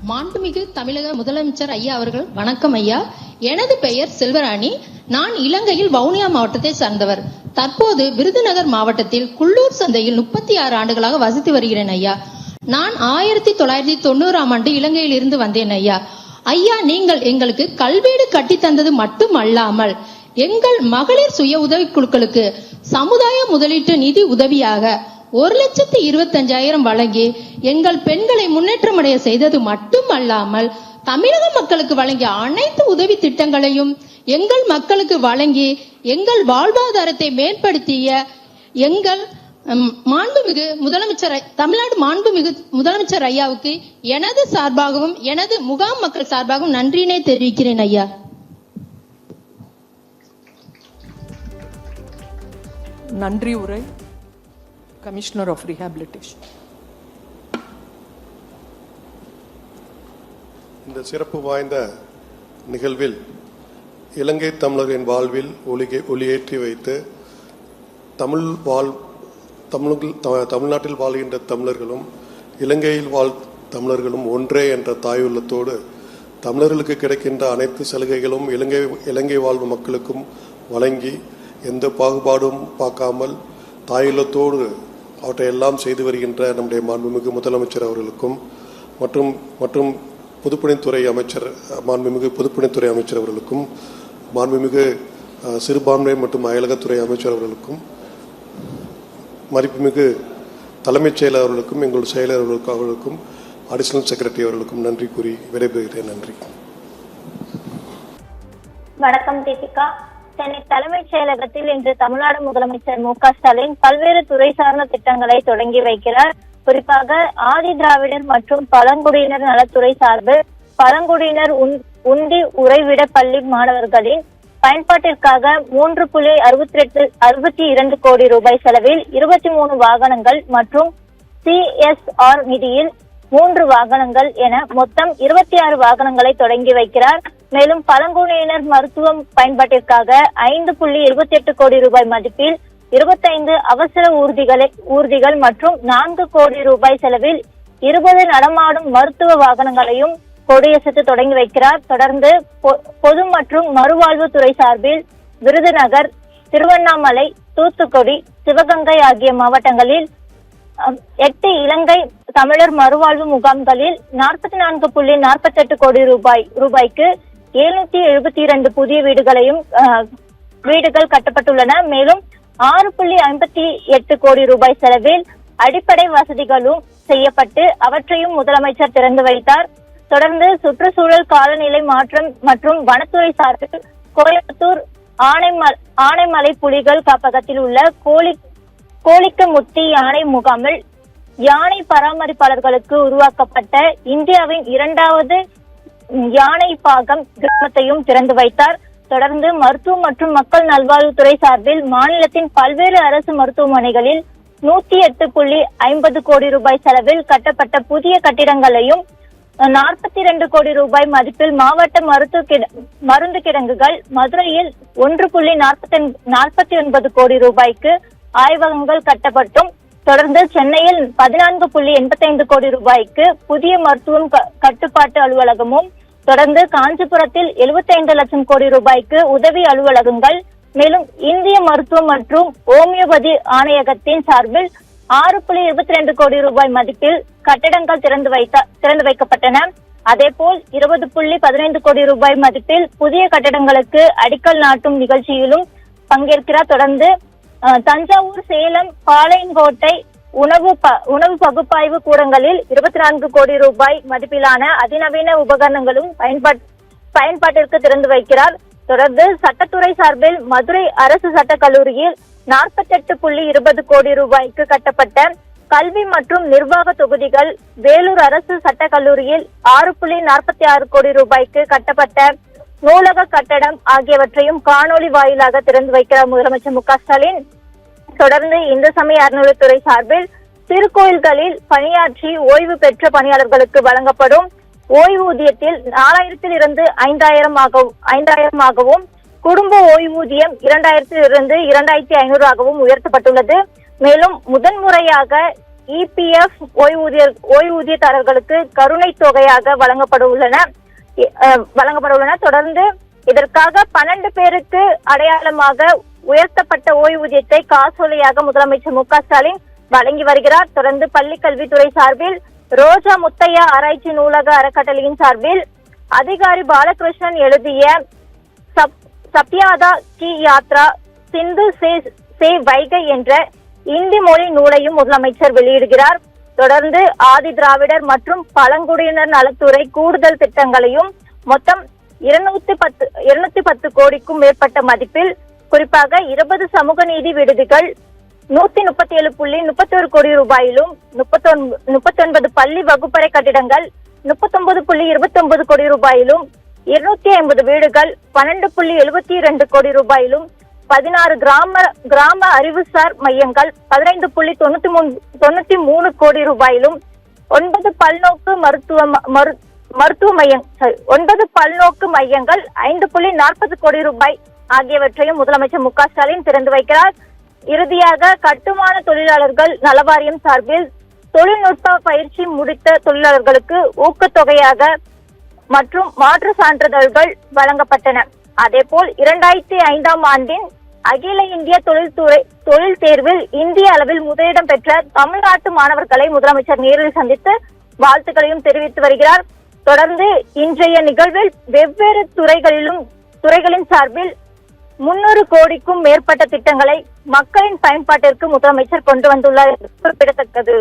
மாண்புமிகு தமிழக முதலமைச்சர் ஐயா அவர்கள் வணக்கம் ஐயா. எனது பெயர் செல்வராணி. நான் இலங்கையில் வவுனியா மாவட்டத்தை சார்ந்தவர். தற்போது விருதுநகர் மாவட்டத்தில் குள்ளூர் சந்தையில் 36 ஆண்டுகளாக வசித்து வருகிறேன் ஐயா. நான் 1990ஆம் ஆண்டு இலங்கையில் இருந்து வந்தேன் ஐயா. ஐயா, நீங்கள் எங்களுக்கு கல்வீடு கட்டி தந்தது மட்டுமல்லாமல் எங்கள் மகளிர் சுய உதவி குழுக்களுக்கு சமுதாய முதலீட்டு நிதி உதவியாக 1,25,000 வழங்கி எங்கள் பெண்களை முன்னேற்றமடைய செய்தது மட்டுமல்லாமல் தமிழக மக்களுக்கு வழங்கிய அனைத்து உதவி திட்டங்களையும் எங்கள் மக்களுக்கு வழங்கி எங்கள் வாழ்வாதாரத்தை மேம்படுத்திய எங்கள் மாண்புமிகு முதலமைச்சர் தமிழ்நாடு மாண்புமிகு முதலமைச்சர் ஐயாவுக்கு எனது சார்பாகவும் எனது முகாம் மக்கள் சார்பாகவும் நன்றியினை தெரிவிக்கிறேன் ஐயா. நன்றி உரை கமிஷனர் ஆஃப் ரீஹாபிலிட்டேஷன். இந்த சிறப்பு வாய்ந்த நிகழ்வில் இலங்கை தமிழரின் வாழ்வில் ஒளியேற்றி வைத்து தமிழ்நாட்டில் வாழ்கின்ற தமிழர்களும் இலங்கையில் தமிழர்களும் ஒன்றே என்ற தாயுள்ளத்தோடு தமிழர்களுக்கு கிடைக்கின்ற அனைத்து சலுகைகளும் இலங்கை வாழ்வு மக்களுக்கும் வழங்கி எந்த பாகுபாடும் பார்க்காமல் தாயுள்ளத்தோடு அவற்றை எல்லாம் செய்து வருகின்ற நம்முடைய மாண்புமிகு முதலமைச்சர் அவர்களுக்கும் மற்றும் பொதுப்பணித்துறை அமைச்சர் மாண்புமிகு பொதுப்பணித்துறை அமைச்சர் அவர்களுக்கும் மாண்புமிகு சிறுபான்மை மற்றும் அயலகத்துறை அமைச்சர் அவர்களுக்கும் மதிப்புமிகு தலைமைச் செயலர் அவர்களுக்கும் எங்கள் செயலர் அவர்களுக்கும் அடிஷனல் செக்ரட்டரி அவர்களுக்கும் நன்றி கூறி விடைபெறுகிறேன். நன்றி. வணக்கம் தீபிகா. சென்னை தலைமைச் செயலகத்தில் இன்று தமிழ்நாடு முதலமைச்சர் மு.க.ஸ்டாலின் பல்வேறு துறை சார்ந்த திட்டங்களை தொடங்கி வைக்கிறார். குறிப்பாக ஆதி திராவிடர் மற்றும் பழங்குடியினர் நலத்துறை சார்பில் பழங்குடியினர் உண்டி உறைவிட பள்ளி மாணவர்களின் பயன்பாட்டிற்காக 3.62 கோடி ரூபாய் செலவில் 23 வாகனங்கள் மற்றும் CSR நிதியில் 3 வாகனங்கள் என மொத்தம் 26 வாகனங்களை தொடங்கி வைக்கிறார். மேலும் பழங்குடியினர் மருத்துவம் பயன்பாட்டிற்காக 5.78 கோடி ரூபாய் மதிப்பில் 25 அவசர ஊர்திகள் மற்றும் 4 கோடி ரூபாய் செலவில் 20 நடமாடும் மருத்துவ வாகனங்களையும் கொடியசைத்து தொடங்கி வைக்கிறார். தொடர்ந்து பொது மற்றும் மறுவாழ்வுத்துறை சார்பில் விருதுநகர், திருவண்ணாமலை, தூத்துக்குடி, சிவகங்கை ஆகிய மாவட்டங்களில் 8 இலங்கை தமிழர் மறுவாழ்வு முகாம்களில் 44.48 கோடி ரூபாய்க்கு 772 புதிய வீடுகள் கட்டப்பட்டுள்ளன. மேலும் 6.58 கோடி ரூபாய் செலவில் அடிப்படை வசதிகளும் செய்யப்பட்டு அவற்றையும் முதலமைச்சர் திறந்து வைத்தார். தொடர்ந்து சுற்றுச்சூழல் காலநிலை மாற்றம் மற்றும் வனத்துறை சார்பில் கோயம்புத்தூர் ஆனைமலை புலிகள் காப்பகத்தில் உள்ள கோலிக்கமுத்தி யானை முகாமில் யானை பராமரிப்பாளர்களுக்கு உருவாக்கப்பட்ட இந்தியாவின் 2வது யானை பாகம் கிராமத்தையும் திறந்து வைத்தார். தொடர்ந்து மருத்துவம் மற்றும் மக்கள் நல்வாழ்வுத்துறை சார்பில் மாநிலத்தின் பல்வேறு அரசு மருத்துவமனைகளில் 108.50 கோடி ரூபாய் செலவில் கட்டப்பட்ட புதிய கட்டிடங்களையும் 42 கோடி ரூபாய் மதிப்பில் மாவட்ட மருந்து கிடங்குகள், மதுரையில் 1.49 கோடி ரூபாய்க்கு ஆய்வகங்கள் கட்டப்பட்டும், தொடர்ந்து சென்னையில் 14.85 கோடி ரூபாய்க்கு புதிய மருத்துவம் கட்டுப்பாட்டு அலுவலகமும், தொடர்ந்து காஞ்சிபுரத்தில் 75 லட்சம் கோடி ரூபாய்க்கு உதவி அலுவலகங்கள், மேலும் இந்திய மருத்துவம் மற்றும் ஹோமியோபதி ஆணையகத்தின் சார்பில் 6.22 கோடி ரூபாய் மதிப்பில் கட்டடங்கள் திறந்து வைக்கப்பட்டன. அதேபோல் 20.15 கோடி ரூபாய் மதிப்பில் புதிய கட்டடங்களுக்கு அடிக்கல் நாட்டும் நிகழ்ச்சியிலும் பங்கேற்கிறார். தொடர்ந்து தஞ்சாவூர், சேலம், பாளையங்கோட்டை உணவு பகுப்பாய்வு கூடங்களில் 24 கோடி ரூபாய் மதிப்பிலான அதிநவீன உபகரணங்களும் பயன்பாட்டிற்கு திறந்து வைக்கிறார். தொடர்ந்து சட்டத்துறை சார்பில் மதுரை அரசு சட்டக் கல்லூரியில் 48.20 கோடி ரூபாய்க்கு கட்டப்பட்ட கல்வி மற்றும் நிர்வாக தொகுதிகள், வேலூர் அரசு சட்டக் கல்லூரியில் 6.46 கோடி ரூபாய்க்கு கட்டப்பட்ட நூலக கட்டடம் ஆகியவற்றையும் காணொலி வாயிலாக திறந்து வைக்கிறார் முதலமைச்சர் மு.க.ஸ்டாலின். தொடர்ந்து இந்து சமய அறநிலையத்துறை சார்பில் திருக்கோயில்களில் பணியாற்றி ஓய்வு பெற்ற பணியாளர்களுக்கு வழங்கப்படும் ஓய்வூதியத்தில் 4000 இருந்து 5000 ஆகவும், குடும்ப ஓய்வூதியம் 2000 இருந்து 2500 ஆகவும் உயர்த்தப்பட்டுள்ளது. மேலும் முதன்முறையாக இபிஎஃப் ஓய்வூதியதாரர்களுக்கு கருணை தொகையாக வழங்கப்பட உள்ளன. தொடர்ந்து இதற்காக 12 பேருக்கு அடையாளமாக உயர்த்தப்பட்ட ஓய்வூதியத்தை காசோலையாக முதலமைச்சர் மு.க.ஸ்டாலின் வழங்கி வருகிறார். தொடர்ந்து பள்ளி கல்வித்துறை சார்பில் ரோஜா முத்தையா ஆராய்ச்சி நூலக அறக்கட்டளையின் சார்பில் அதிகாரி பாலகிருஷ்ணன் எழுதிய சப்யாதா கி யாத்ரா சிந்து சே வைகை என்ற இந்தி மொழி நூலையும் முதலமைச்சர் வெளியிடுகிறார். தொடர்ந்து ஆதி திராவிடர் மற்றும் பழங்குடியினர் நலத்துறை கூடுதல் திட்டங்களையும் மொத்தம் 210 கோடிக்கும் மேற்பட்ட மதிப்பில் குறிப்பாக 20 சமூக நீதி விடுதிகள் 137.31 கோடி ரூபாயிலும் 39 பள்ளி வகுப்பறை கட்டிடங்கள் 39.29 கோடி ரூபாயிலும் 250 வீடுகள் 12.72 கோடி ரூபாயிலும் 16 கிராம அறிவுசார் மையங்கள் 15.93 கோடி ரூபாயிலும் 9 பல்நோக்கு மையங்கள் 5.40 கோடி ரூபாய் ஆகியவற்றையும் முதலமைச்சர் மு.க.ஸ்டாலின் திறந்து வைக்கிறார். இறுதியாக கட்டுமான தொழிலாளர்கள் நலவாரியம் சார்பில் தொழில்நுட்ப பயிற்சி முடித்த தொழிலாளர்களுக்கு ஊக்கத்தொகையாக மற்றும் மாற்று சான்றிதழ்கள் வழங்கப்பட்டன. அதேபோல் 2005ஆம் ஆண்டின் அகில இந்திய தொழில் தேர்வில் இந்திய அளவில் முதலிடம் பெற்ற தமிழ்நாட்டு மாணவர்களை முதலமைச்சர் நேரில் சந்தித்து வாழ்த்துக்களையும் தெரிவித்து வருகிறார். தொடர்ந்து இன்றைய நிகழ்வில் வெவ்வேறு துறைகளின் சார்பில் 300 கோடிக்கும் மேற்பட்ட திட்டங்களை மக்களின் பயன்பாட்டிற்கு முதலமைச்சர் கொண்டு வந்துள்ளார் குறிப்பிடத்தக்கது.